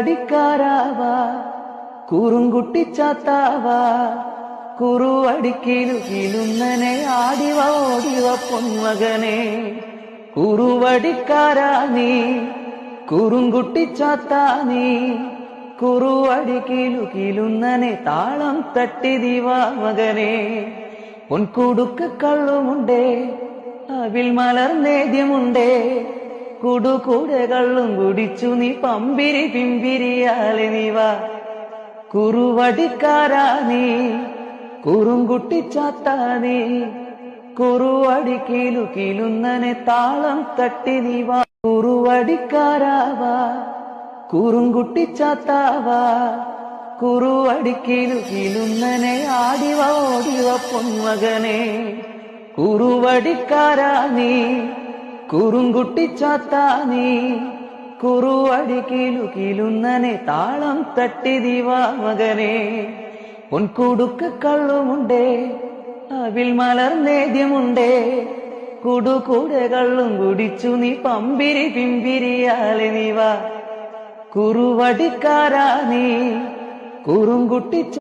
കുറുവടിക്കാരാവാ കുറുങ്കുട്ടിച്ചാത്താവാ കുറുവടിക്കിലുകിലുന്നനെ ആടിവ ഓടിവ പൊന്മകനെ കുറുവടിക്കാരാ നീ കുറുങ്കുട്ടിച്ചാത്താ നീ കുറുവടിക്കിലുകിലുന്നനെ താളം തട്ടിദിവാ മകനെ പൊൻകുടുക്ക് കള്ളുമുണ്ടേ അവിൽ മലർന്നേദ്യമുണ്ടേ കുടുകൂടെ കള്ളും കുടിച്ചു നീ പമ്പിരി പിമ്പിരിയാലെ നീവാ കുറുവടിക്കാരാ നീ കുറുങ്കുട്ടിച്ചാത്താ നീ കുറുവടിക്കിലുകിലുന്നനെ താളം തട്ടി നീവാ കുറുവടിക്കാരാവാ കുറുങ്കുട്ടിച്ചാത്താവാ കുറുവടിക്കിലുകിലുന്നനെ ആടിവ ഓടിവ പൊന്മകനെ കുറുവടിക്കാരാ നീ കുറുങ്കുട്ടിച്ചാത്താ നീ കുറുവടിക്കിലുകിലുന്നനെ താളം തട്ടിദിവാ മകനെ പൊൻകുടുക്ക് കള്ളുമുണ്ടേ അവിൽ മലർന്നേദ്യമുണ്ടേ കുടുകൂടെ കള്ളും കുടിച്ചു നീ പമ്പിരി പിമ്പിരിയാലെ നീവാ കുറുവടിക്കാരാ നീ കുറുങ്കുട്ടി